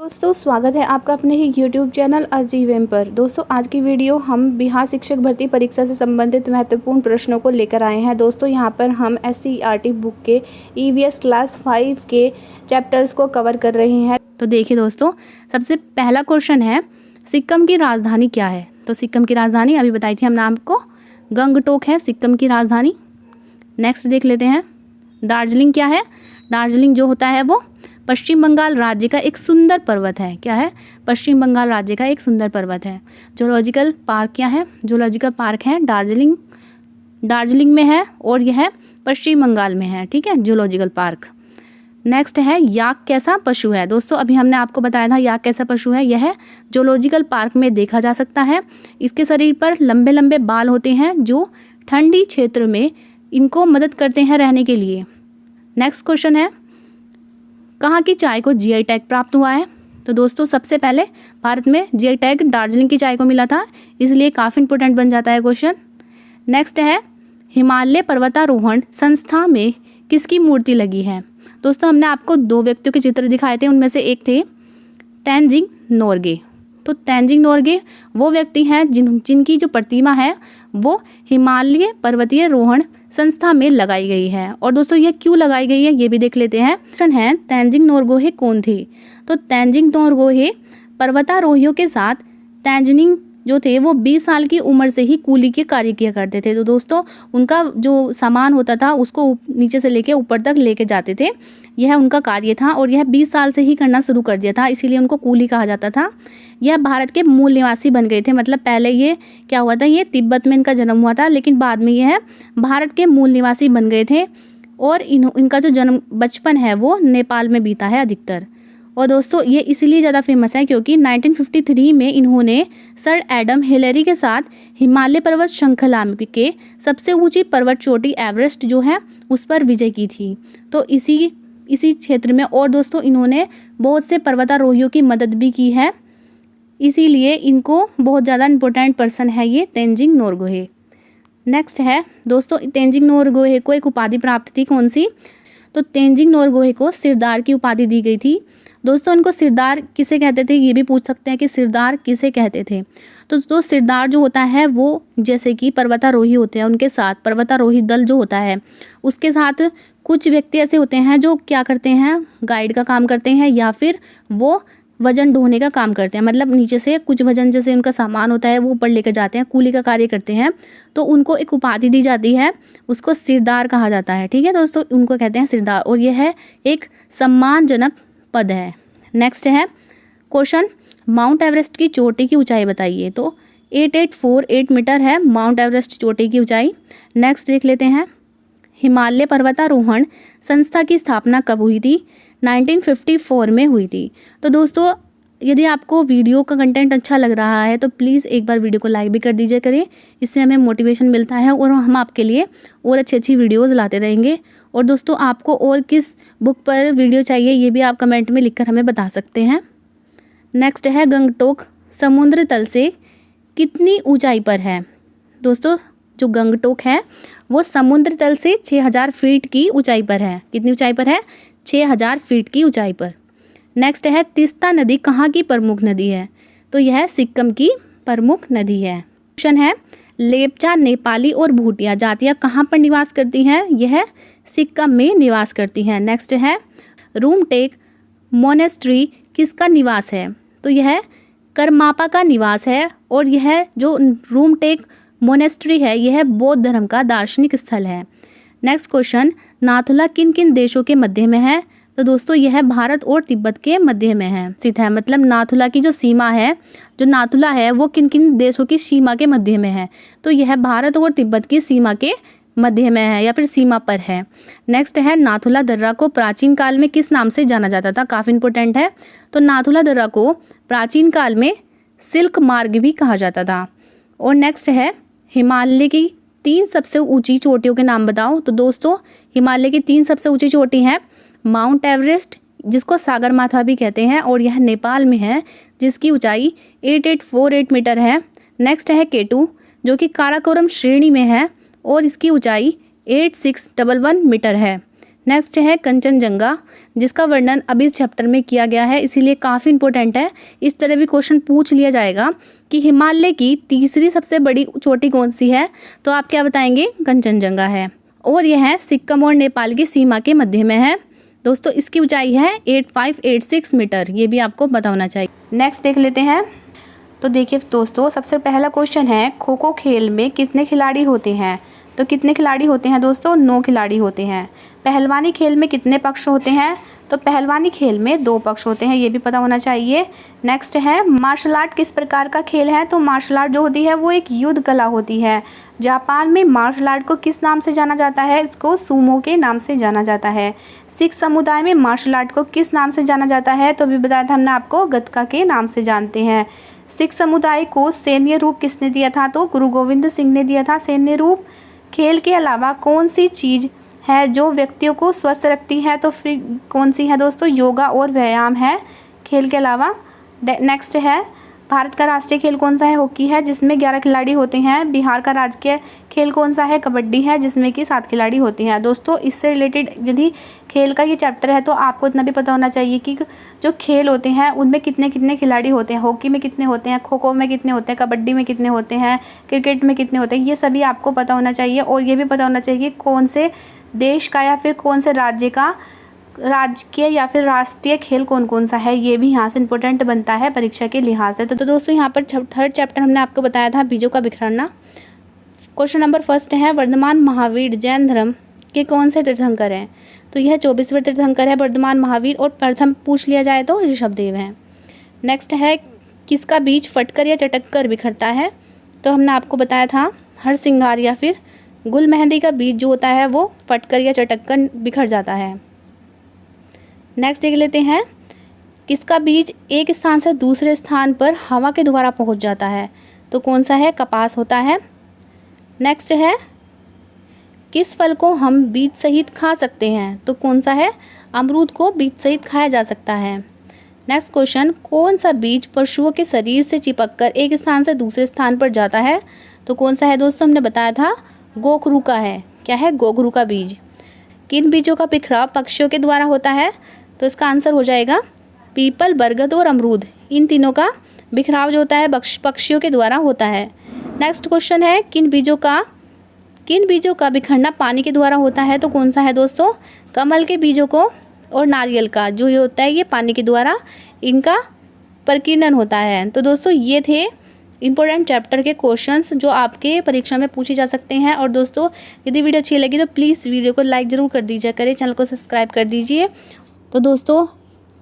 दोस्तों स्वागत है आपका अपने ही YouTube चैनल अजीवेम पर। दोस्तों आज की वीडियो हम बिहार शिक्षक भर्ती परीक्षा से संबंधित महत्वपूर्ण प्रश्नों को लेकर आए हैं। दोस्तों यहां पर हम SCERT बुक के EVS क्लास 5 के चैप्टर्स को कवर कर रहे हैं। तो देखिए दोस्तों, सबसे पहला क्वेश्चन है, सिक्किम की राजधानी क्या है? तो सिक्किम की राजधानी अभी बताई थी हमने आपको, गंगटोक है सिक्किम की राजधानी। नेक्स्ट देख लेते हैं, दार्जिलिंग क्या है? दार्जिलिंग जो होता है वो पश्चिम बंगाल राज्य का एक सुंदर पर्वत है। क्या है? पश्चिम बंगाल राज्य का एक सुंदर पर्वत है। जूलॉजिकल पार्क क्या है? जूलॉजिकल पार्क है दार्जिलिंग में है और यह पश्चिम बंगाल में है। ठीक है, जूलॉजिकल पार्क। नेक्स्ट है, याक कैसा पशु है? दोस्तों अभी हमने आपको बताया था याक कैसा पशु है। यह जूलॉजिकल पार्क में देखा जा सकता है। इसके शरीर पर लंबे लंबे बाल होते हैं जो ठंडी क्षेत्र में इनको मदद करते हैं रहने के लिए। नेक्स्ट क्वेश्चन है, कहाँ की चाय को GI टैग प्राप्त हुआ है? तो दोस्तों सबसे पहले भारत में GI टैग दार्जिलिंग की चाय को मिला था, इसलिए काफ़ी इंपॉर्टेंट बन जाता है क्वेश्चन। नेक्स्ट है, हिमालय पर्वतारोहण संस्था में किसकी मूर्ति लगी है? दोस्तों हमने आपको दो व्यक्तियों के चित्र दिखाए थे, उनमें से एक थे तेंजिंग नोरगे। तो तेंजिंग नोरगे वो व्यक्ति हैं जिनकी जो प्रतिमा है वो हिमालय पर्वतीय रोहण संस्था में लगाई गई है। और दोस्तों ये क्यों लगाई गई है ये भी देख लेते हैं। क्वेश्चन है, तेंजिंग नोरगे कौन थे? तो तेंजिंग नोरगे पर्वतारोहियों के साथ तेंजिंग जो थे वो 20 साल की उम्र से ही कूली के कार्य किया करते थे। तो दोस्तों उनका जो सामान होता था उसको नीचे से लेके ऊपर तक लेके जाते थे, यह उनका कार्य था और यह 20 साल से ही करना शुरू कर दिया था, इसीलिए उनको कूली कहा जाता था। यह भारत के मूल निवासी बन गए थे, मतलब पहले ये क्या हुआ था, ये तिब्बत में इनका जन्म हुआ था, लेकिन बाद में यह भारत के मूल निवासी बन गए थे और इनका जो जन्म बचपन है वो नेपाल में बीता है अधिकतर। और दोस्तों ये इसलिए ज़्यादा फेमस है क्योंकि 1953 में इन्होंने सर एडम हिलेरी के साथ हिमालय पर्वत श्रृंखला के सबसे ऊंची पर्वत चोटी एवरेस्ट जो है उस पर विजय की थी। तो इसी क्षेत्र में और दोस्तों इन्होंने बहुत से पर्वतारोहियों की मदद भी की है, इसीलिए इनको बहुत ज़्यादा इम्पोर्टेंट पर्सन है ये तेंजिंग नोरगे। नेक्स्ट है दोस्तों, तेंजिंग नोरगे को एक उपाधि प्राप्त थी, कौन सी? तो तेंजिंग नोरगे को सिरदार की उपाधि दी गई थी। दोस्तों इनको सिरदार किसे कहते थे ये भी पूछ सकते हैं कि सिरदार किसे कहते थे। तो दोस्तों सिरदार जो होता है वो जैसे कि पर्वतारोही होते हैं उनके साथ पर्वतारोही दल जो होता है उसके साथ कुछ व्यक्ति ऐसे होते हैं जो क्या करते हैं, गाइड का काम करते हैं या फिर वो वजन ढोने का काम करते हैं, मतलब नीचे से कुछ वजन जैसे उनका सामान होता है वो ऊपर लेकर जाते हैं, कूली का कार्य करते हैं। तो उनको एक उपाधि दी जाती है, उसको सिरदार कहा जाता है। ठीक है दोस्तों, उनको कहते हैं सिरदार और यह है एक सम्मानजनक पद है। नेक्स्ट है क्वेश्चन, माउंट एवरेस्ट की चोटी की ऊंचाई बताइए। तो 8848 मीटर है माउंट एवरेस्ट चोटी की ऊंचाई। नेक्स्ट देख लेते हैं, हिमालय पर्वतारोहण संस्था की स्थापना कब हुई थी? 1954 में हुई थी। तो दोस्तों यदि आपको वीडियो का कंटेंट अच्छा लग रहा है तो प्लीज़ एक बार वीडियो को लाइक भी कर दीजिए करें, इससे हमें मोटिवेशन मिलता है और हम आपके लिए और अच्छी वीडियोज़ लाते रहेंगे। और दोस्तों आपको और किस बुक पर वीडियो चाहिए ये भी आप कमेंट में लिखकर हमें बता सकते हैं। नेक्स्ट है, गंगटोक समुद्र तल से कितनी ऊंचाई पर है? दोस्तों जो गंगटोक है वो समुद्र तल से 6000 फीट की ऊंचाई पर है। कितनी ऊंचाई पर है? 6000 फीट की ऊंचाई पर। नेक्स्ट है, तीस्ता नदी कहाँ की प्रमुख नदी है? तो यह सिक्किम की प्रमुख नदी है। क्वेश्चन है, लेपचा नेपाली और भूटिया जातियाँ कहाँ पर निवास करती हैं? यह सिक्किम में निवास करती हैं। नेक्स्ट है, रूमटेक मोनेस्ट्री किसका निवास है? तो यह करमापा का निवास है और यह जो रूमटेक मोनेस्ट्री है यह बौद्ध धर्म का दार्शनिक स्थल है। नेक्स्ट क्वेश्चन, नाथुला किन किन देशों के मध्य में है? तो दोस्तों यह भारत और तिब्बत के मध्य में है स्थित है, मतलब नाथुला की जो सीमा है, जो नाथुला है वो किन किन देशों की सीमा के मध्य में है? तो यह भारत और तिब्बत की सीमा के मध्य में है या फिर सीमा पर है। नेक्स्ट है, नाथुला दर्रा को प्राचीन काल में किस नाम से जाना जाता था? काफ़ी इंपॉर्टेंट है। तो नाथुला दर्रा को प्राचीन काल में सिल्क मार्ग भी कहा जाता था। और नेक्स्ट है, हिमालय की 3 सबसे ऊंची चोटियों के नाम बताओ। तो दोस्तों हिमालय की 3 सबसे ऊंची चोटी हैं माउंट एवरेस्ट जिसको सागरमाथा भी कहते हैं और यह नेपाल में है जिसकी ऊंचाई 8848 मीटर है। नेक्स्ट है K2 जो कि काराकोरम श्रेणी में है और इसकी ऊंचाई 8611 मीटर है। नेक्स्ट है कंचनजंगा, जिसका वर्णन अभी इस चैप्टर में किया गया है, इसीलिए काफ़ी इंपॉर्टेंट है। इस तरह भी क्वेश्चन पूछ लिया जाएगा कि हिमालय की तीसरी सबसे बड़ी चोटी कौन सी है, तो आप क्या बताएंगे? कंचनजंगा है। और यह है सिक्किम और नेपाल की सीमा के मध्य में है। दोस्तों इसकी ऊंचाई है 8586 मीटर, ये भी आपको पता होना चाहिए। नेक्स्ट देख लेते हैं। तो देखिए दोस्तों, सबसे पहला क्वेश्चन है, खो खो खेल में कितने खिलाड़ी होते हैं? तो कितने खिलाड़ी होते हैं दोस्तों? 9 खिलाड़ी होते हैं। पहलवानी खेल में कितने पक्ष होते हैं? तो पहलवानी खेल में 2 पक्ष होते हैं, ये भी पता होना चाहिए। नेक्स्ट है, मार्शल आर्ट किस प्रकार का खेल है? तो मार्शल आर्ट जो होती है वो एक युद्ध कला होती है। जापान में मार्शल आर्ट को किस नाम से जाना जाता है? इसको सूमो के नाम से जाना जाता है। सिख समुदाय में मार्शल आर्ट को किस नाम से जाना जाता है? तो अभी बताया था हमने आपको, गतका के नाम से जानते हैं। सिख समुदाय को सैन्य रूप किसने दिया था? तो गुरु गोविंद सिंह ने दिया था सैन्य रूप। खेल के अलावा कौन सी चीज़ है जो व्यक्तियों को स्वस्थ रखती है? तो फिर कौन सी है दोस्तों? योगा और व्यायाम है खेल के अलावा। नेक्स्ट है, भारत का राष्ट्रीय खेल कौन सा है? हॉकी है, जिसमें 11 खिलाड़ी होते हैं। बिहार का राजकीय खेल कौन सा है? कबड्डी है, जिसमें कि 7 खिलाड़ी होते हैं। दोस्तों इससे रिलेटेड यदि खेल का ये चैप्टर है तो आपको इतना भी पता होना चाहिए कि जो खेल होते हैं उनमें कितने कितने खिलाड़ी होते हैं। हॉकी में कितने होते हैं, खो खो में कितने होते हैं, कबड्डी में कितने होते हैं, क्रिकेट में कितने होते हैं, ये सभी आपको पता होना चाहिए। और ये भी पता होना चाहिए कि कौन से देश का या फिर कौन से राज्य का राजकीय या फिर राष्ट्रीय खेल कौन कौन सा है, ये भी यहाँ से इंपॉर्टेंट बनता है परीक्षा के लिहाज से। तो दोस्तों यहाँ पर थर्ड चैप्टर हमने आपको बताया था, बीजों का बिखरना। क्वेश्चन नंबर फर्स्ट है, वर्धमान महावीर जैन धर्म के कौन से तीर्थंकर हैं? तो यह 24वें तीर्थंकर है वर्धमान महावीर, और प्रथम पूछ लिया जाए तो ऋषभदेव हैं। नेक्स्ट है, किसका बीज फटकर या चटक कर बिखरता है? तो हमने आपको बताया था हरसिंगार या फिर गुल मेहंदी का बीज जो होता है वो फटकर या चटक कर बिखर जाता है। नेक्स्ट देख लेते हैं, किसका बीज एक स्थान से दूसरे स्थान पर हवा के द्वारा पहुंच जाता है? तो कौन सा है? कपास होता है। नेक्स्ट है, किस फल को हम बीज सहित खा सकते हैं? तो कौन सा है? अमरूद को बीज सहित खाया जा सकता है। नेक्स्ट क्वेश्चन, कौन सा बीज पशुओं के शरीर से चिपककर एक स्थान से दूसरे स्थान पर जाता है? तो कौन सा है दोस्तों? हमने बताया था गोखरू का है। क्या है? गोखरू का बीज। किन बीजों का बिखराव पक्षियों के द्वारा होता है? तो इसका आंसर हो जाएगा पीपल, बरगद और अमरूद। इन तीनों का बिखराव जो होता है पक्षियों के द्वारा होता है। नेक्स्ट क्वेश्चन है, किन बीजों का बिखरना पानी के द्वारा होता है? तो कौन सा है दोस्तों? कमल के बीजों को और नारियल का जो ये होता है, ये पानी के द्वारा इनका प्रकीर्णन होता है। तो दोस्तों ये थे इंपॉर्टेंट चैप्टर के क्वेश्चंस जो आपके परीक्षा में पूछे जा सकते हैं। और दोस्तों यदि वीडियो अच्छी लगी तो प्लीज़ वीडियो को लाइक ज़रूर कर दीजिए करें, चैनल को सब्सक्राइब कर दीजिए। तो दोस्तों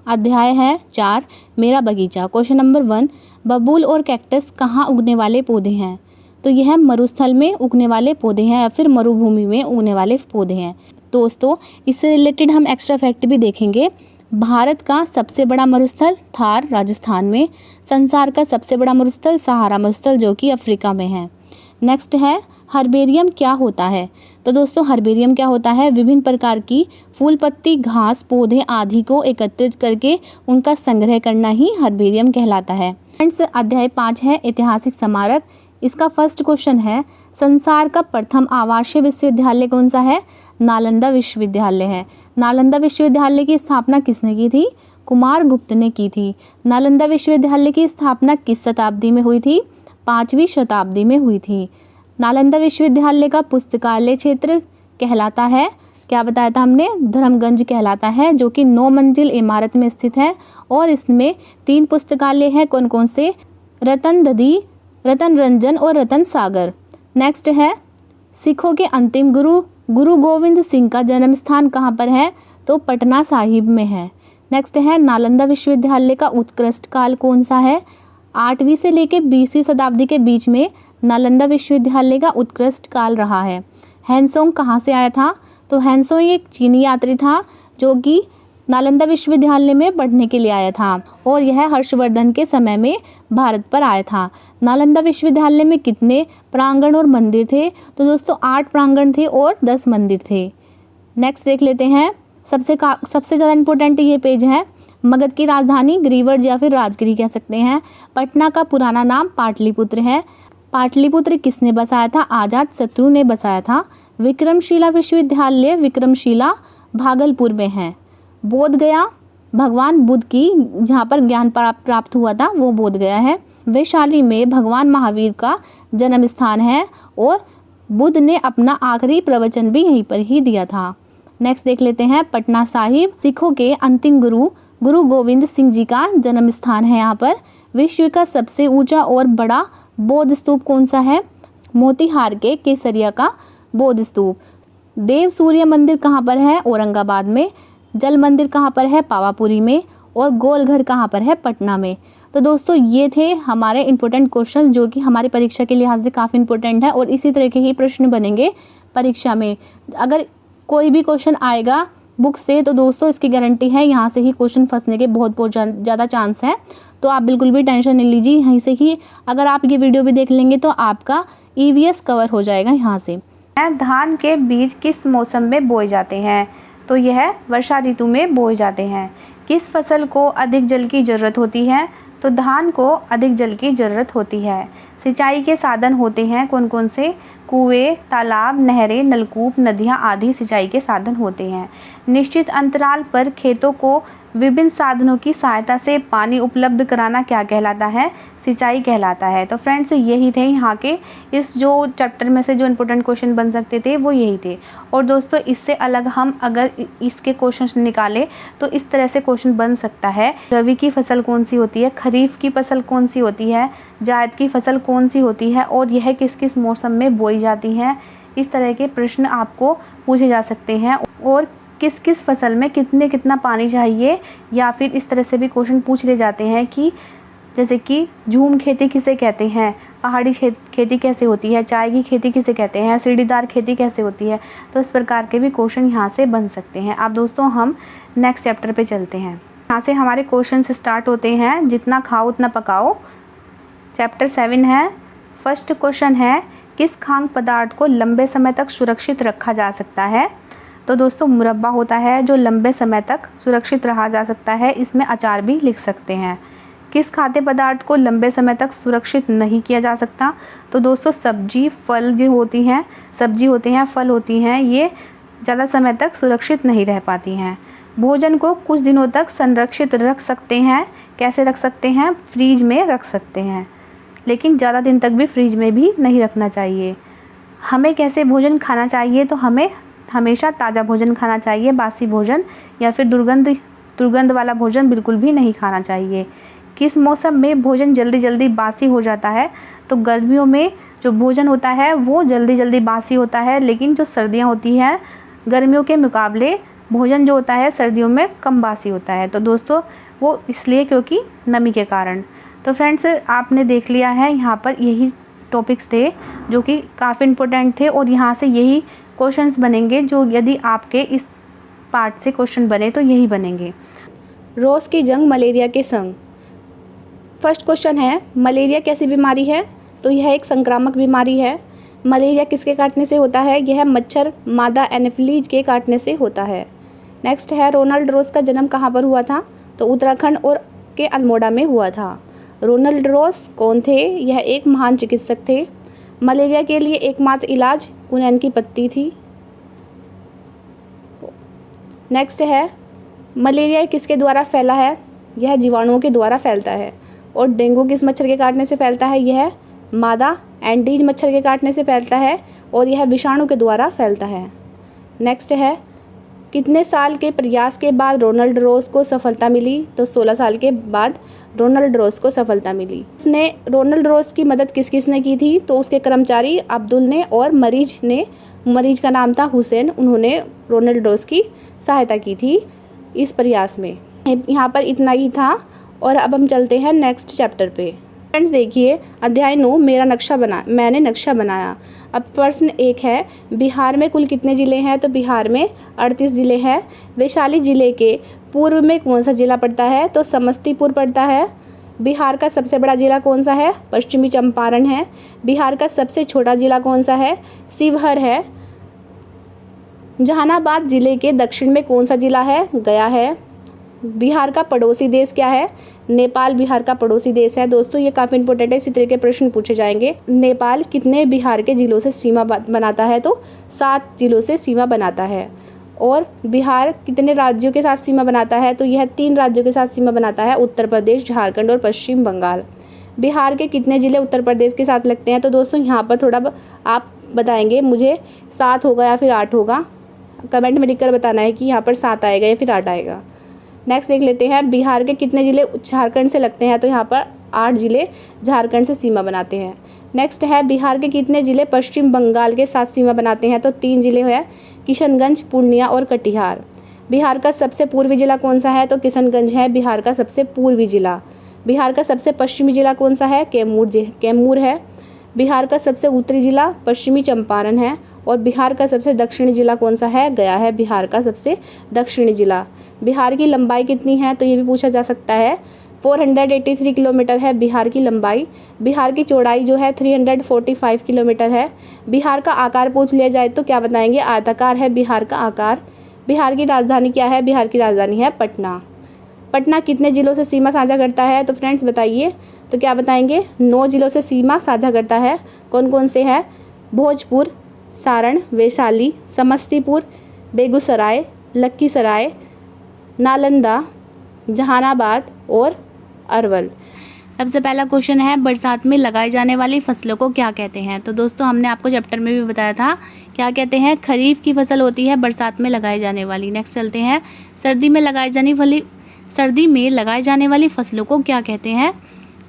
अध्याय है 4, मेरा बगीचा। क्वेश्चन नंबर 1, बबूल और कैक्टस कहाँ उगने वाले पौधे हैं? तो यह मरुस्थल में उगने वाले पौधे हैं या फिर मरुभूमि में उगने वाले पौधे हैं। दोस्तों इससे रिलेटेड हम एक्स्ट्रा फैक्ट भी देखेंगे। भारत का सबसे बड़ा मरुस्थल थार राजस्थान में, संसार का सबसे बड़ा मरुस्थल सहारा मरुस्थल जो कि अफ्रीका में है। नेक्स्ट है, हर्बेरियम क्या होता है? तो दोस्तों हर्बेरियम क्या होता है? विभिन्न प्रकार की फूल, पत्ती, घास, पौधे आदि को एकत्रित करके उनका संग्रह करना ही हर्बेरियम कहलाता है। फ्रेंड्स अध्याय 5 है ऐतिहासिक स्मारक। इसका फर्स्ट क्वेश्चन है, संसार का प्रथम आवासीय विश्वविद्यालय कौन सा है? नालंदा विश्वविद्यालय है। नालंदा विश्वविद्यालय की स्थापना किसने की थी? कुमार गुप्त ने की थी। नालंदा विश्वविद्यालय की स्थापना किस शताब्दी में हुई थी? 5वीं शताब्दी में हुई थी। नालंदा विश्वविद्यालय का पुस्तकालय क्षेत्र कहलाता है, क्या बताया था हमने? धर्मगंज कहलाता है, जो कि 9 मंजिल इमारत में स्थित है। और इसमें 3 पुस्तकालय हैं, कौन कौन से? रतन दधी, रतन रंजन और रतन सागर। नेक्स्ट है, सिखों के अंतिम गुरु गुरु गोविंद सिंह का जन्म स्थान कहाँ पर है? तो पटना साहिब में है। नेक्स्ट है, नालंदा विश्वविद्यालय का उत्कृष्ट काल कौन सा है? 8वीं से लेकर 20वीं शताब्दी के बीच में नालंदा विश्वविद्यालय का उत्कृष्ट काल रहा है। हैंसोंग कहाँ से आया था? तो हैंसोंग एक चीनी यात्री था जो कि नालंदा विश्वविद्यालय में पढ़ने के लिए आया था, और यह हर्षवर्धन के समय में भारत पर आया था। नालंदा विश्वविद्यालय में कितने प्रांगण और मंदिर थे? तो दोस्तों 8 प्रांगण थे और 10 मंदिर थे। नेक्स्ट देख लेते हैं, सबसे ज़्यादा इम्पोर्टेंट ये पेज है। मगध की राजधानी गिरिवर्ज या फिर राजगिरी कह सकते हैं। पटना का पुराना नाम पाटलिपुत्र है। पाटलिपुत्र किसने बसाया था? अजात शत्रु ने बसाया था। विक्रमशिला विश्वविद्यालय विक्रमशिला भागलपुर में है। बोध गया भगवान बुद्ध की जहाँ पर ज्ञान प्राप्त हुआ था वो बोध गया है। वैशाली में भगवान महावीर का जन्म स्थान है और बुद्ध ने अपना आखिरी प्रवचन भी यहीं पर ही दिया था। नेक्स्ट देख लेते हैं पटना साहिब सिखों के अंतिम गुरु गुरु गोविंद सिंह जी का जन्म स्थान है। यहाँ पर विश्व का सबसे ऊंचा और बड़ा बौद्ध स्तूप कौन सा है? मोतीहार के केसरिया का बौद्ध स्तूप। देव सूर्य मंदिर कहाँ पर है? औरंगाबाद में। जल मंदिर कहाँ पर है? पावापुरी में। और गोलघर कहाँ पर है? पटना में। तो दोस्तों ये थे हमारे इंपॉर्टेंट क्वेश्चन जो कि हमारी परीक्षा के लिहाज से काफ़ी इंपॉर्टेंट है और इसी तरह के ही प्रश्न बनेंगे परीक्षा में। अगर कोई भी क्वेश्चन आएगा बुक से तो दोस्तों इसकी गारंटी है यहाँ से ही क्वेश्चन फंसने के बहुत ज़्यादा चांस है। तो आप बिल्कुल भी टेंशन नहीं लीजिए, यहीं से ही अगर आप ये वीडियो भी देख लेंगे तो आपका EVS कवर हो जाएगा यहाँ से। धान के बीज किस मौसम में बोए जाते हैं? तो यह वर्षा ऋतु में बोए जाते हैं। किस फसल को अधिक जल की ज़रूरत होती है? तो धान को अधिक जल की ज़रूरत होती है। सिंचाई के साधन होते हैं कौन कौन से? कुएं, तालाब, नहरें, नलकूप, नदियाँ आदि सिंचाई के साधन होते हैं। निश्चित अंतराल पर खेतों को विभिन्न साधनों की सहायता से पानी उपलब्ध कराना क्या कहलाता है? सिंचाई कहलाता है। तो फ्रेंड्स यही थे यहाँ के इस जो चैप्टर में से जो इम्पोर्टेंट क्वेश्चन बन सकते थे वो यही थे। और दोस्तों इससे अलग हम अगर इसके क्वेश्चन निकाले तो इस तरह से क्वेश्चन बन सकता है। रबी की फसल कौन सी होती है? खरीफ की फसल कौन सी होती है? जायद की फसल कौन सी होती है? और यह किस किस मौसम में बोई जाती हैं? इस तरह के प्रश्न आपको पूछे जा सकते हैं। और किस किस फसल में कितना पानी चाहिए, या फिर इस तरह से भी क्वेश्चन पूछ ले जाते हैं कि जैसे कि झूम खेती किसे कहते हैं? पहाड़ी खेती कैसे होती है? चाय की खेती किसे कहते हैं? सीढ़ीदार खेती कैसे होती है? तो इस प्रकार के भी क्वेश्चन यहाँ से बन सकते हैं। अब दोस्तों हम नेक्स्ट चैप्टर पे चलते हैं। यहाँ से हमारे क्वेश्चन स्टार्ट होते हैं। जितना खाओ उतना पकाओ, चैप्टर 7 है। फर्स्ट क्वेश्चन है किस खाद्य पदार्थ को लंबे समय तक सुरक्षित रखा जा सकता है? तो दोस्तों मुरब्बा होता है जो लंबे समय तक सुरक्षित रखा जा सकता है। इसमें अचार भी लिख सकते हैं। किस खाद्य पदार्थ को लंबे समय तक सुरक्षित नहीं किया जा सकता? तो दोस्तों सब्जी, फल जो होती हैं, सब्जी होती हैं, फल होती हैं, ये ज़्यादा समय तक सुरक्षित नहीं रह पाती हैं। भोजन को कुछ दिनों तक संरक्षित रख सकते हैं। कैसे रख सकते हैं? फ्रीज में रख सकते हैं, लेकिन ज़्यादा दिन तक भी फ्रीज में भी नहीं रखना चाहिए। हमें कैसे भोजन खाना चाहिए? तो हमें हमेशा ताज़ा भोजन खाना चाहिए। बासी भोजन या फिर दुर्गंध वाला भोजन बिल्कुल भी नहीं खाना चाहिए। किस मौसम में भोजन जल्दी जल्दी बासी हो जाता है? तो गर्मियों में जो भोजन होता है वो जल्दी जल्दी बासी होता है, लेकिन जो सर्दियाँ होती हैं गर्मियों के मुकाबले भोजन जो होता है सर्दियों में कम बासी होता है। तो दोस्तों वो इसलिए क्योंकि नमी के कारण। तो फ्रेंड्स आपने देख लिया है, यहाँ पर यही टॉपिक्स थे जो कि काफ़ी इम्पोर्टेंट थे और यहाँ से यही क्वेश्चंस बनेंगे जो यदि आपके इस पार्ट से क्वेश्चन बने तो यही बनेंगे। रोज़ की जंग मलेरिया के संग। फर्स्ट क्वेश्चन है मलेरिया कैसी बीमारी है? तो यह एक संक्रामक बीमारी है। मलेरिया किसके काटने से होता है? यह मच्छर मादा एनोफिलीज के काटने से होता है। नेक्स्ट है रोनाल्ड रोज का जन्म कहाँ पर हुआ था? तो उत्तराखंड और के अल्मोड़ा में हुआ था। रोनाल्ड रोज कौन थे? यह एक महान चिकित्सक थे। मलेरिया के लिए एकमात्र इलाज कुनैन की पत्ती थी। नेक्स्ट है मलेरिया किसके द्वारा फैला है? यह जीवाणुओं के द्वारा फैलता है। और डेंगू किस मच्छर के काटने से फैलता है? यह मादा एंडीज मच्छर के काटने से फैलता है और यह विषाणु के द्वारा फैलता है। नेक्स्ट है कितने साल के प्रयास के बाद रोनाल्ड रोज को सफलता मिली? तो 16 साल के बाद रोनाल्ड रोज को सफलता मिली। उसने रोनाल्ड रोज की मदद किस किस ने की थी? तो उसके कर्मचारी अब्दुल ने और मरीज ने, मरीज का नाम था हुसैन, उन्होंने रोनाल्ड रोज की सहायता की थी इस प्रयास में। यहाँ पर इतना ही था और अब हम चलते हैं नेक्स्ट चैप्टर पे। फ्रेंड्स देखिए अध्याय 9 मैंने नक्शा बनाया। अब प्रश्न 1 है बिहार में कुल कितने ज़िले हैं? तो बिहार में 38 ज़िले हैं। वैशाली ज़िले के पूर्व में कौन सा ज़िला पड़ता है? तो समस्तीपुर पड़ता है। बिहार का सबसे बड़ा ज़िला कौन सा है? पश्चिमी चंपारण है। बिहार का सबसे छोटा ज़िला कौन सा है? शिवहर है। जहानाबाद ज़िले के दक्षिण में कौन सा ज़िला है? गया है। बिहार का पड़ोसी देश क्या है? नेपाल बिहार का पड़ोसी देश है। दोस्तों ये काफ़ी इंपॉर्टेंट है, इसी तरह के प्रश्न पूछे जाएंगे। नेपाल कितने बिहार के ज़िलों से सीमा बनाता है? तो 7 ज़िलों से सीमा बनाता है। और बिहार कितने राज्यों के साथ सीमा बनाता है? तो यह 3 राज्यों के साथ सीमा बनाता है, उत्तर प्रदेश, झारखंड और पश्चिम बंगाल। बिहार के कितने ज़िले उत्तर प्रदेश के साथ लगते हैं? तो दोस्तों यहाँ पर थोड़ा आप बताएंगे, मुझे 7 होगा या फिर 8 होगा, कमेंट में लिखकर बताना है कि यहाँ पर 7 आएगा या फिर 8 आएगा। नेक्स्ट देख लेते हैं, बिहार के कितने ज़िले झारखंड से लगते हैं? तो यहाँ पर 8 ज़िले झारखंड से सीमा बनाते हैं। नेक्स्ट है, बिहार के कितने ज़िले पश्चिम बंगाल के साथ सीमा बनाते हैं? तो 3 ज़िले हैं, किशनगंज, पूर्णिया और कटिहार। बिहार का सबसे पूर्वी जिला कौन सा है? तो किशनगंज है बिहार का सबसे पूर्वी जिला। बिहार का सबसे पश्चिमी जिला कौन सा है? कैमूर है। बिहार का सबसे उत्तरी जिला पश्चिमी चंपारण है। और बिहार का सबसे दक्षिणी जिला कौन सा है? गया है बिहार का सबसे दक्षिणी जिला। बिहार की लंबाई कितनी है? तो ये भी पूछा जा सकता है। 483 किलोमीटर है बिहार की लंबाई। बिहार की चौड़ाई जो है 345 किलोमीटर है। बिहार का आकार पूछ लिया जाए तो क्या बताएंगे? आयताकार है बिहार का आकार। बिहार की राजधानी क्या है? बिहार की राजधानी है पटना। पटना कितने ज़िलों से सीमा साझा करता है? तो फ्रेंड्स बताइए, तो क्या बताएंगे? 9 ज़िलों से सीमा साझा करता है। कौन कौन से हैं? भोजपुर, सारण, वैशाली, समस्तीपुर, बेगूसराय, लखीसराय, नालंदा, जहानाबाद और अरवल। सबसे पहला क्वेश्चन है, बरसात में लगाई जाने वाली फसलों को क्या कहते हैं? तो दोस्तों हमने आपको चैप्टर में भी बताया था, क्या कहते हैं? खरीफ की फसल होती है बरसात में लगाई जाने वाली। नेक्स्ट चलते हैं, सर्दी में लगाई जाने वाली फसलों को क्या कहते हैं?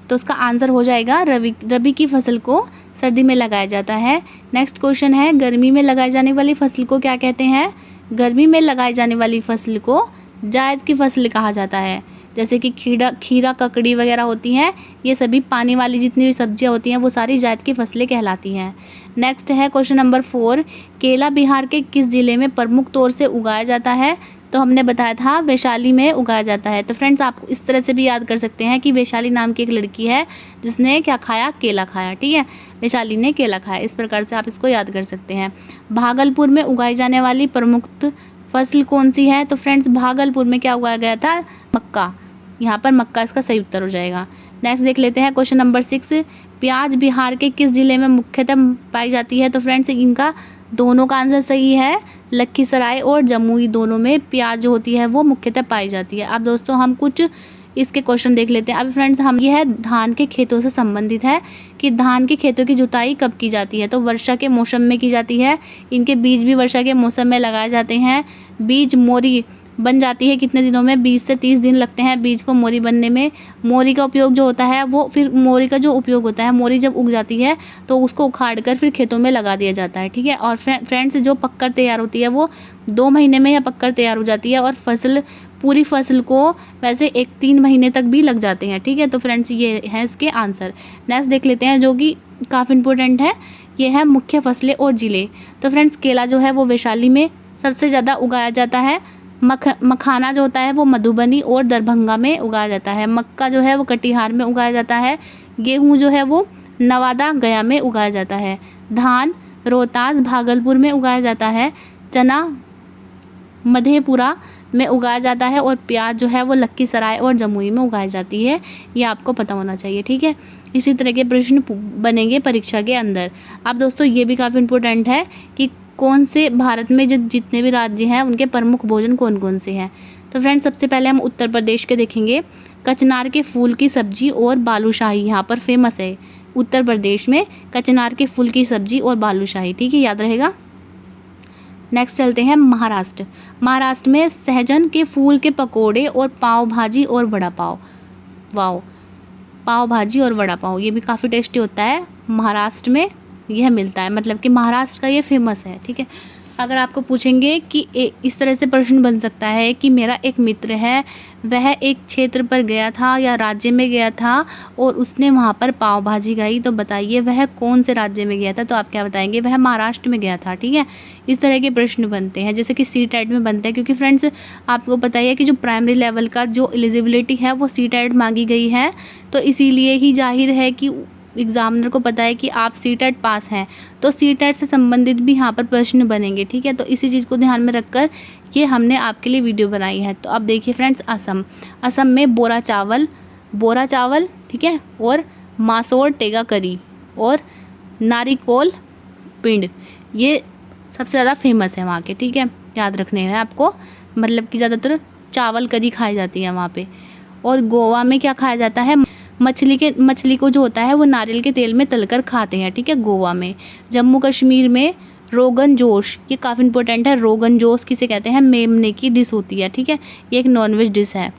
तो उसका आंसर हो जाएगा रबी की फसल को सर्दी में लगाया जाता है। नेक्स्ट क्वेश्चन है, गर्मी में लगाई जाने वाली फसल को क्या कहते हैं? गर्मी में लगाई जाने वाली फसल को जायद की फसल कहा जाता है। जैसे कि खीरा, ककड़ी वगैरह होती हैं, ये सभी पानी वाली जितनी भी सब्जियां होती हैं वो सारी जायद की फसलें कहलाती हैं। नेक्स्ट है क्वेश्चन नंबर 4, केला बिहार के किस ज़िले में प्रमुख तौर से उगाया जाता है? तो हमने बताया था वैशाली में उगाया जाता है। तो फ्रेंड्स आप इस तरह से भी याद कर सकते हैं कि वैशाली नाम की एक लड़की है जिसने क्या खाया? केला खाया। ठीक है, वैशाली ने केला खाया, इस प्रकार से आप इसको याद कर सकते हैं। भागलपुर में उगाई जाने वाली प्रमुख फसल कौन सी है? तो फ्रेंड्स भागलपुर में क्या उगाया गया था? मक्का। यहाँ पर मक्का इसका सही उत्तर हो जाएगा। नेक्स्ट देख लेते हैं क्वेश्चन नंबर 6, प्याज बिहार के किस ज़िले में मुख्यतः पाई जाती है? तो फ्रेंड्स इनका दोनों का आंसर सही है, लखीसराय और जमुई दोनों में प्याज जो होती है वो मुख्यतः पाई जाती है। अब दोस्तों हम कुछ इसके क्वेश्चन देख लेते हैं। अब फ्रेंड्स हम ये है धान के खेतों से संबंधित है कि धान के खेतों की जुताई कब की जाती है? तो वर्षा के मौसम में की जाती है। इनके बीज भी वर्षा के मौसम में लगाए जाते हैं। बीज मोरी बन जाती है कितने दिनों में? 20 से 30 दिन लगते हैं बीज को मोरी बनने में। मोरी का उपयोग जो होता है वो फिर मोरी का जो उपयोग होता है, मोरी जब उग जाती है तो उसको उखाड़ कर फिर खेतों में लगा दिया जाता है। ठीक है, और फ्रेंड्स जो पककर तैयार होती है वो 2 महीने में यह पककर तैयार हो जाती है। और पूरी फसल को वैसे 3 महीने तक भी लग जाते हैं। ठीक है, तो फ्रेंड्स ये है इसके आंसर। नेक्स्ट देख लेते हैं जो कि काफ़ी इंपॉर्टेंट है, ये है मुख्य फसलें और ज़िले। तो फ्रेंड्स केला जो है वो वैशाली में सबसे ज़्यादा उगाया जाता है। मखाना जो होता है वो मधुबनी और दरभंगा में उगाया जाता है। मक्का जो है वो कटिहार में उगाया जाता है। गेहूँ जो है वो नवादा, गया में उगाया जाता है। धान रोहतास, भागलपुर में उगाया जाता है। चना मधेपुरा में उगाया जाता है। और प्याज जो है वो लखीसराय और जमुई में उगाई जाती है। ये आपको पता होना चाहिए। ठीक है, इसी तरह के प्रश्न बनेंगे परीक्षा के अंदर। अब दोस्तों ये भी काफ़ी इंपॉर्टेंट है कि कौन से भारत में जितने भी राज्य हैं उनके प्रमुख भोजन कौन कौन से हैं। तो फ्रेंड्स सबसे पहले हम उत्तर प्रदेश के देखेंगे। कचनार के फूल की सब्जी और बालूशाही यहाँ पर फेमस है। उत्तर प्रदेश में कचनार के फूल की सब्जी और बालूशाही। ठीक है, याद रहेगा। नेक्स्ट चलते हैं महाराष्ट्र। महाराष्ट्र में सहजन के फूल के पकोड़े और पाव भाजी और वड़ा पाव। वाओ, पाव भाजी और वड़ा पाव ये भी काफ़ी टेस्टी होता है। महाराष्ट्र में यह मिलता है, मतलब कि महाराष्ट्र का ये फेमस है। ठीक है, अगर आपको पूछेंगे कि इस तरह से प्रश्न बन सकता है कि मेरा एक मित्र है, वह एक क्षेत्र पर गया था या राज्य में गया था और उसने वहाँ पर पाव भाजी खाई, तो बताइए वह कौन से राज्य में गया था? तो आप क्या बताएंगे? वह महाराष्ट्र में गया था। ठीक है, इस तरह के प्रश्न बनते हैं, जैसे कि CTET में बनते हैं। क्योंकि फ्रेंड्स आपको पता ही है कि जो प्राइमरी लेवल का जो एलिजिबिलिटी है वो CTET मांगी गई है, तो इसीलिए ही जाहिर है कि एग्जामिनर को पता है कि आप CTET पास हैं, तो CTET से संबंधित भी यहाँ पर प्रश्न बनेंगे। ठीक है, तो इसी चीज़ को ध्यान में रखकर ये हमने आपके लिए वीडियो बनाई है। तो अब देखिए फ्रेंड्स, असम में बोरा चावल ठीक है, और मासोर टेगा करी और नारिकोल पिंड, ये सबसे ज़्यादा फेमस है वहाँ के। ठीक है, याद रखने हैं आपको, मतलब कि ज़्यादातर चावल करी खाई जाती है वहाँ पे। और गोवा में क्या खाया जाता है, मछली को जो होता है वो नारियल के तेल में तलकर खाते हैं, ठीक है, गोवा में। जम्मू कश्मीर में रोगन जोश, ये काफ़ी इंपॉर्टेंट है। रोगन जोश किसे कहते हैं, मेमने की डिश होती है, ठीक है, ये एक नॉनवेज डिश है।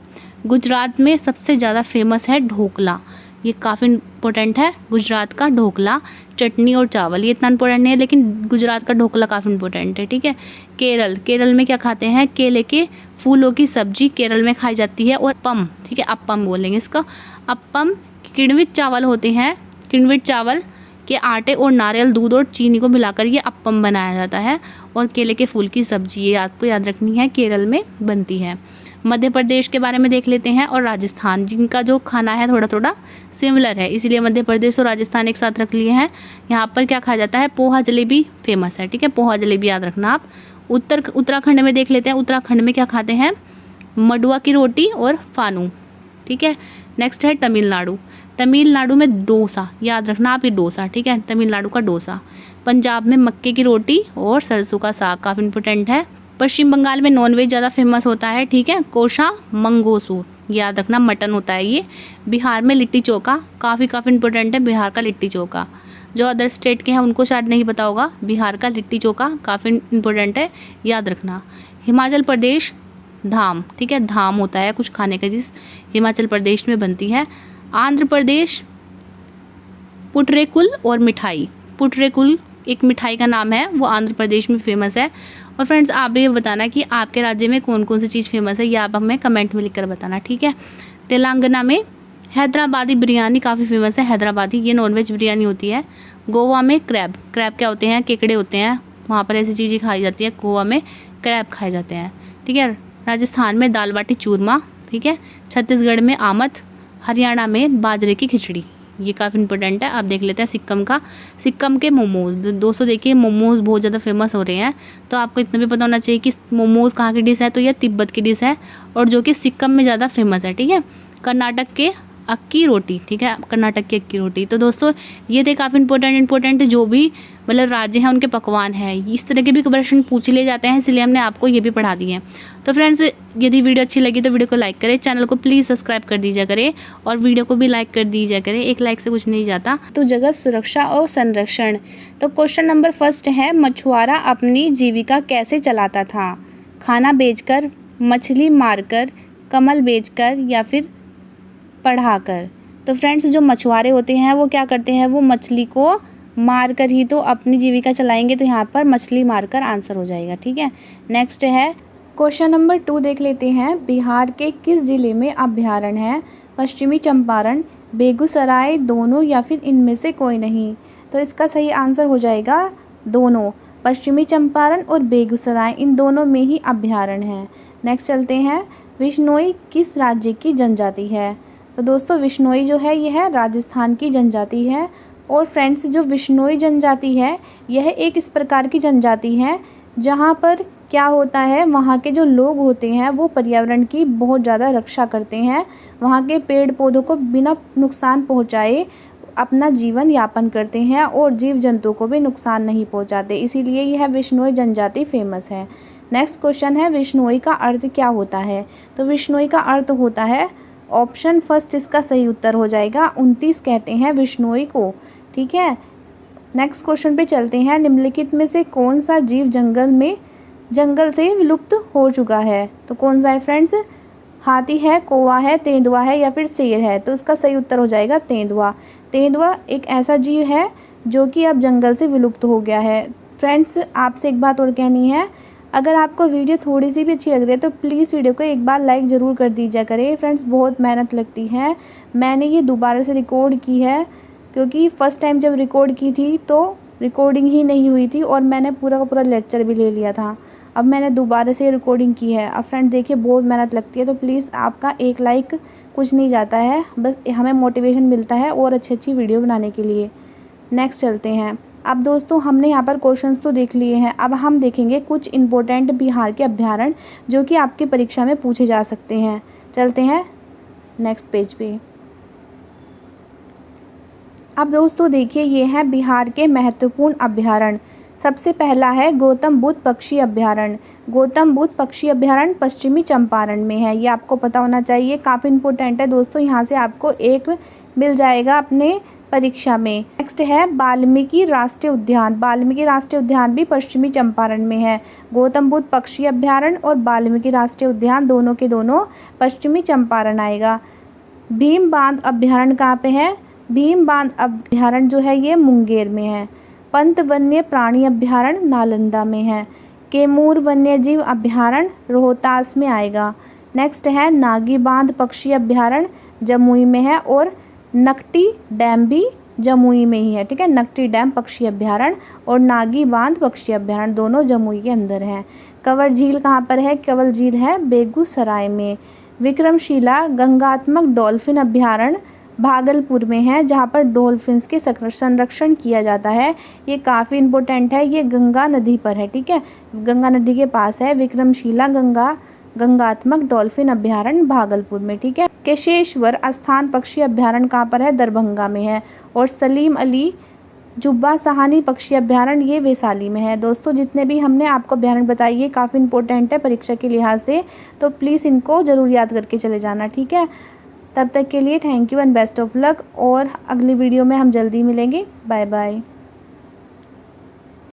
गुजरात में सबसे ज़्यादा फेमस है ढोकला, ये काफ़ी इंपॉर्टेंट है। गुजरात का ढोकला, चटनी और चावल, ये इतना इंपॉर्टेंट नहीं है लेकिन गुजरात का ढोकला काफ़ी इंपॉर्टेंट है, ठीक है। केरल में क्या खाते हैं, केले के फूलों की सब्जी केरल में खाई जाती है। और अप्पम, ठीक है, अप्पम बोलेंगे इसका। अप्पम किण्वित चावल होते हैं, किण्वित चावल के आटे और नारियल दूध और चीनी को मिलाकर ये अप्पम बनाया जाता है। और केले के फूल की सब्जी, ये आपको याद रखनी है, केरल में बनती है। मध्य प्रदेश के बारे में देख लेते हैं और राजस्थान, जिनका जो खाना है थोड़ा थोड़ा सिमिलर है, इसीलिए मध्य प्रदेश और राजस्थान एक साथ रख लिए हैं। यहाँ पर क्या खाया जाता है, पोहा जलेबी फेमस है, ठीक है, पोहा जलेबी याद रखना आप। उत्तराखंड में देख लेते हैं, उत्तराखंड में क्या खाते हैं, मडुआ की रोटी और फानू, ठीक है। नेक्स्ट है तमिलनाडु में डोसा, याद रखना आप ये डोसा, ठीक है, तमिलनाडु का डोसा। पंजाब में मक्के की रोटी और सरसों का साग, काफ़ी इंपॉर्टेंट है। पश्चिम बंगाल में नॉनवेज ज़्यादा फेमस होता है, ठीक है, कोशा मंगोसूर, याद रखना मटन होता है ये। बिहार में लिट्टी चोखा, काफ़ी इंपॉर्टेंट है बिहार का लिट्टी चोखा। जो अदर स्टेट के हैं उनको शायद नहीं पता होगा, बिहार का लिट्टी चोखा काफ़ी इंपॉर्टेंट है, याद रखना। हिमाचल प्रदेश धाम, ठीक है, धाम होता है कुछ खाने का जिस हिमाचल प्रदेश में बनती है। आंध्र प्रदेश पुटरेकुल और मिठाई, पुटरेकुल एक मिठाई का नाम है, वो आंध्र प्रदेश में फेमस है। और फ्रेंड्स आप भी ये बताना कि आपके राज्य में कौन कौन सी चीज़ फेमस है, ये आप हमें कमेंट में लिखकर बताना, ठीक है। तेलंगाना में हैदराबादी बिरयानी काफ़ी फेमस है, हैदराबादी, ये नॉनवेज बिरयानी होती है। गोवा में क्रैब क्या होते हैं, केकड़े होते हैं, वहाँ पर ऐसी चीज़ें खाई जाती है, गोवा में क्रैब खाए जाते हैं, ठीक है। राजस्थान में दाल बाटी चूरमा, ठीक है। छत्तीसगढ़ में आमद, हरियाणा में बाजरे की खिचड़ी, ये काफ़ी इंपॉर्टेंट है। आप देख लेते हैं सिक्किम के मोमोज। दोस्तों देखिए मोमोज बहुत ज़्यादा फेमस हो रहे हैं, तो आपको इतना भी पता होना चाहिए कि मोमोज कहाँ की डिश है, तो यह तिब्बत की डिश है और जो कि सिक्किम में ज़्यादा फेमस है, ठीक है। कर्नाटक के अक्की रोटी, ठीक है, कर्नाटक की अक्की रोटी। तो दोस्तों ये थे काफ़ी इंपॉर्टेंट जो भी मतलब राज्य हैं उनके पकवान हैं, इस तरह के भी प्रश्न पूछ लिए जाते हैं, इसलिए हमने आपको ये भी पढ़ा दिए हैं। तो फ्रेंड्स यदि वीडियो अच्छी लगी तो वीडियो को लाइक करें, चैनल को प्लीज़ सब्सक्राइब कर दीजिए करें और वीडियो को भी लाइक कर दीजिए करें, एक लाइक से कुछ नहीं जाता। तो जगत सुरक्षा और संरक्षण, तो क्वेश्चन नंबर फर्स्ट है, मछुआरा अपनी जीविका कैसे चलाता था, खाना बेचकर, मछली मारकर, कमल बेचकर या फिर पढ़ाकर। तो फ्रेंड्स जो मछुआरे होते हैं वो क्या करते हैं, वो मछली को मार कर ही तो अपनी जीविका चलाएंगे, तो यहाँ पर मछली मारकर आंसर हो जाएगा, ठीक है। नेक्स्ट है क्वेश्चन नंबर 2 देख लेते हैं, बिहार के किस जिले में अभ्यारण्य है, पश्चिमी चंपारण, बेगूसराय, दोनों या फिर इनमें से कोई नहीं। तो इसका सही आंसर हो जाएगा दोनों, पश्चिमी चंपारण और बेगूसराय, इन दोनों में ही अभ्यारण्य है। नेक्स्ट चलते हैं, विश्नोई किस राज्य की जनजाति है। तो दोस्तों विश्नोई जो है यह है राजस्थान की जनजाति है। और फ्रेंड्स जो विश्नोई जनजाति है यह एक इस प्रकार की जनजाति है जहाँ पर क्या होता है, वहाँ के जो लोग होते हैं वो पर्यावरण की बहुत ज़्यादा रक्षा करते हैं, वहाँ के पेड़ पौधों को बिना नुकसान पहुँचाए अपना जीवन यापन करते हैं और जीव जंतु को भी नुकसान नहीं पहुँचाते, इसीलिए यह विश्नोई जनजाति फेमस है। नेक्स्ट क्वेश्चन है, विश्नोई का अर्थ क्या होता है। तो विश्नोई का अर्थ होता है, ऑप्शन फर्स्ट इसका सही उत्तर हो जाएगा, 29 कहते हैं विश्नोई को, ठीक है। नेक्स्ट क्वेश्चन पे चलते हैं, निम्नलिखित में से कौन सा जीव जंगल से विलुप्त हो चुका है। तो कौन सा है फ्रेंड्स, हाथी है, कौवा है, तेंदुआ है या फिर शेर है। तो इसका सही उत्तर हो जाएगा तेंदुआ। तेंदुआ एक ऐसा जीव है जो कि अब जंगल से विलुप्त हो गया है। फ्रेंड्स आपसे एक बात और कहनी है, अगर आपको वीडियो थोड़ी सी भी अच्छी लग रही है तो प्लीज़ वीडियो को एक बार लाइक ज़रूर कर दीजिए करें। फ्रेंड्स बहुत मेहनत लगती है, मैंने ये दोबारा से रिकॉर्ड की है क्योंकि फ़र्स्ट टाइम जब रिकॉर्ड की थी तो रिकॉर्डिंग ही नहीं हुई थी और मैंने पूरा का पूरा लेक्चर भी ले लिया था। अब मैंने दोबारा से रिकॉर्डिंग की है। अब फ्रेंड्स देखिए बहुत मेहनत लगती है, तो प्लीज़ आपका एक लाइक कुछ नहीं जाता है, बस हमें मोटिवेशन मिलता है और अच्छी वीडियो बनाने के लिए। नेक्स्ट चलते हैं। अब दोस्तों हमने यहाँ पर क्वेश्चंस तो देख लिए हैं, अब हम देखेंगे कुछ इम्पोर्टेंट बिहार के अभ्यारण्य जो कि आपकी परीक्षा में पूछे जा सकते हैं। चलते हैं नेक्स्ट पेज पे। अब दोस्तों देखिए ये है बिहार के महत्वपूर्ण अभ्यारण्य। सबसे पहला है गौतम बुद्ध पक्षी अभयारण्य। गौतम बुद्ध पक्षी अभयारण्य पश्चिमी चंपारण में है, ये आपको पता होना चाहिए, काफ़ी इंपॉर्टेंट है दोस्तों, यहाँ से आपको एक मिल जाएगा अपने परीक्षा में। नेक्स्ट है वाल्मीकि राष्ट्रीय उद्यान। वाल्मीकि राष्ट्रीय उद्यान भी पश्चिमी चंपारण में है। गौतम बुद्ध पक्षी अभयारण्य और वाल्मीकि राष्ट्रीय उद्यान दोनों के दोनों पश्चिमी चंपारण आएगा। भीम बांध अभयारण्य कहाँ पे है? भीम बांध अभयारण्य जो है ये मुंगेर में है। पंत वन्य प्राणी अभयारण्य नालंदा में है। कैमूर वन्यजीव अभयारण्य रोहतास में आएगा। नेक्स्ट है नागी बांध पक्षी अभयारण्य जमुई में है और नकटी डैम भी जमुई में ही है, ठीक है। नकटी डैम पक्षी अभयारण्य और नागी बांध पक्षी अभयारण्य दोनों जमुई के अंदर हैं। कंवर झील कहाँ पर है? कंवर झील है बेगूसराय में। विक्रमशिला गंगात्मक डॉल्फिन अभयारण्य भागलपुर में है, जहाँ पर डॉल्फिन्स के संरक्षण किया जाता है। ये काफ़ी इंपॉर्टेंट है, ये गंगा नदी पर है, ठीक है, गंगा नदी के पास है विक्रमशिला गंगात्मक डॉल्फिन अभयारण्य भागलपुर में, ठीक है। केशेश्वर स्थान पक्षी अभयारण्य कहाँ पर है? दरभंगा में है। और सलीम अली जुब्बा साहनी पक्षी अभयारण्य ये वैशाली में है। दोस्तों जितने भी हमने आपको अभयारण्य बताए ये काफ़ी इंपॉर्टेंट है परीक्षा के लिहाज से, तो प्लीज़ इनको ज़रूर याद करके चले जाना, ठीक है। तब तक के लिए thank you and best of luck, और अगली वीडियो में हम जल्दी मिलेंगे। Bye bye.